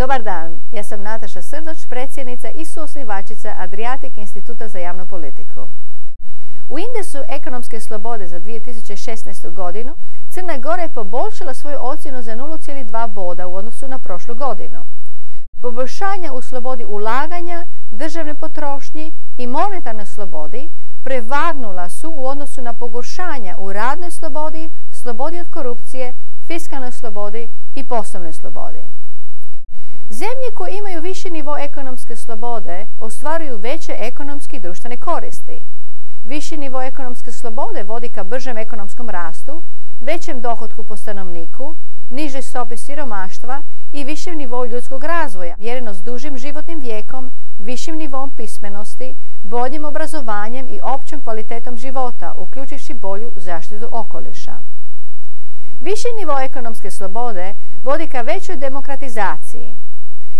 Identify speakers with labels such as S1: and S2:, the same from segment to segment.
S1: Dobar dan, ja sam Nataša Srdoć, predsjednica i suosnivačica Adriatic instituta za javnu politiku. U indeksu ekonomske slobode za 2016. godinu Crna Gora je poboljšala svoju ocjenu za 0,2 boda u odnosu na prošlu godinu. Poboljšanja u slobodi ulaganja, državne potrošnji i monetarnoj slobodi prevagnula su u odnosu na pogoršanja u radnoj slobodi, slobodi od korupcije, fiskalnoj slobodi i poslovnoj slobodi. Zemlje koje imaju viši nivo ekonomske slobode ostvaruju veće ekonomske i društvene koristi. Viši nivo ekonomske slobode vodi ka bržem ekonomskom rastu, većem dohotku po stanovniku, nižoj stopi siromaštva i višem nivou ljudskog razvoja, mjereno s dužim životnim vijekom, višim nivom pismenosti, boljim obrazovanjem i općom kvalitetom života, uključujući bolju zaštitu okoliša. Viši nivo ekonomske slobode vodi ka većoj demokratizaciji.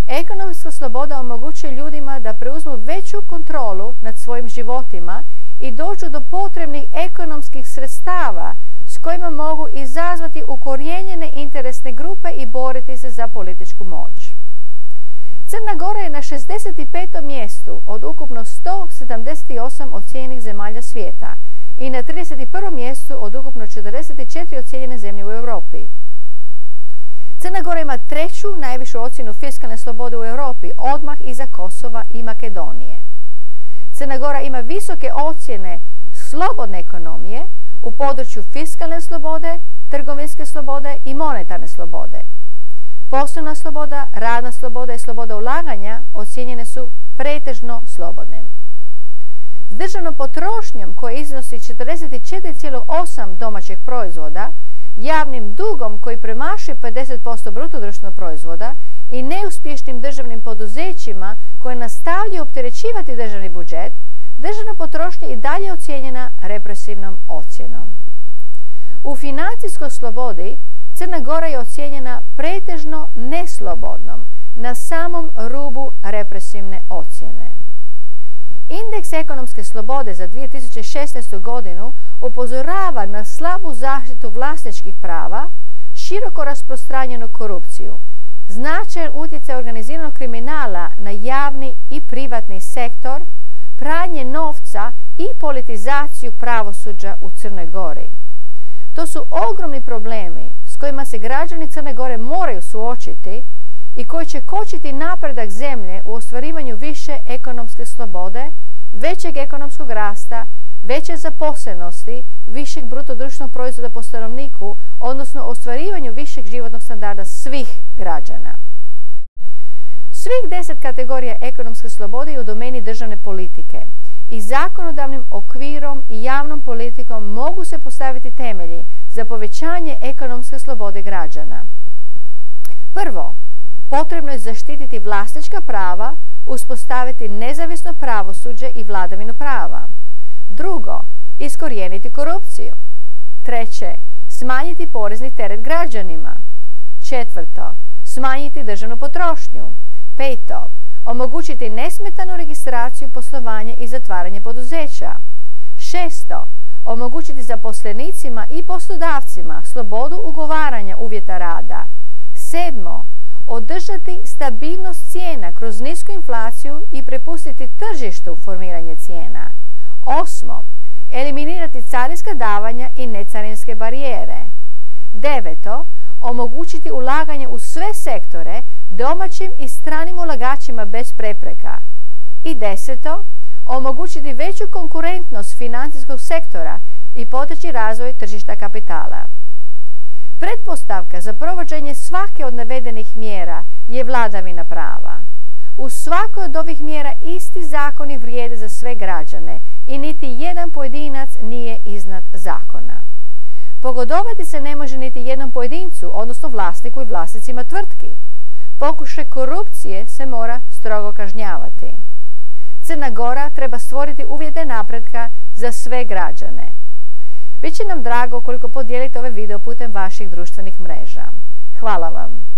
S1: Ekonomska sloboda omogućuje ljudima da preuzmu veću kontrolu nad svojim životima i dođu do potrebnih ekonomskih sredstava s kojima mogu izazvati ukorijenjene interesne grupe i boriti se za političku moć. Crna Gora je na 65. mjestu od ukupno 178 ocijenjenih zemalja svijeta i na 31. mjestu od ukupno 44 ocijenjene zemlje u Europi. Crna Gora ima treću najvišu ocjenu fiskalne slobode u Europi, odmah iza Kosova i Makedonije. Crna Gora ima visoke ocjene slobodne ekonomije u području fiskalne slobode, trgovinske slobode i monetarne slobode. Poslovna sloboda, radna sloboda i sloboda ulaganja ocijenjene su pretežno slobodnim. S državnom potrošnjom koja iznosi 44,8 domaćeg proizvoda, javnim dugom koji premašuje 50% bruto društvenog proizvoda i neuspješnim državnim poduzećima koje nastavljaju opterećivati državni budžet, državna potrošnja je i dalje ocijenjena represivnom ocjenom. U financijskoj slobodi Crna Gora je ocijenjena pretežno neslobodnom, na samom rubu represivne ocjene. Indeks ekonomske slobode za 2016. godinu upozorava na slabu zaštitu vlasničkih prava, široko rasprostranjenu korupciju, značajan utjecaj organiziranog kriminala na javni i privatni sektor, pranje novca i politizaciju pravosuđa u Crnoj Gori. To su ogromni problemi s kojima se građani Crne Gore moraju suočiti i koji će kočiti napredak zemlje u ostvarivanju više ekonomske slobode, većeg ekonomskog rasta, veće zaposlenosti, višeg bruto društvenog proizvoda po stanovniku, odnosno ostvarivanju višeg životnog standarda svih građana. Svih 10 kategorija ekonomske slobode je u domeni državne politike i zakonodavnim okvirom i javnom politikom mogu se postaviti temelji za povećanje ekonomske slobode građana. Prvo, potrebno je zaštititi vlasnička prava, uspostaviti nezavisno pravosuđe i vladavinu prava. Drugo, iskorijeniti korupciju. Treće, smanjiti porezni teret građanima. Četvrto, smanjiti državnu potrošnju. Peto, omogućiti nesmetanu registraciju, poslovanje i zatvaranje poduzeća. Šesto, omogućiti zaposlenicima i poslodavcima slobodu ugovaranja uvjeta rada. Sedmo, održati stabilnost cijena kroz nisku inflaciju i prepustiti tržištu formiranje cijena. Osmo, eliminirati carinska davanja i necarinske barijere. Deveto, omogućiti ulaganje u sve sektore domaćim i stranim ulagačima bez prepreka. I deseto, omogućiti veću konkurentnost financijskog sektora i potaći razvoj tržišta kapitala. Pretpostavka za provođenje svake od navedenih mjera je vladavina prava. U svakoj od ovih mjera isti zakoni vrijede za sve građane i niti jedan pojedinac nije iznad zakona. Pogodovati se ne može niti jednom pojedincu, odnosno vlasniku i vlasnicima tvrtki. Pokušaj korupcije se mora strogo kažnjavati. Crna Gora treba stvoriti uvjete napretka za sve građane. Biće nam drago ukoliko podijelite ovaj video putem vaših društvenih mreža. Hvala vam!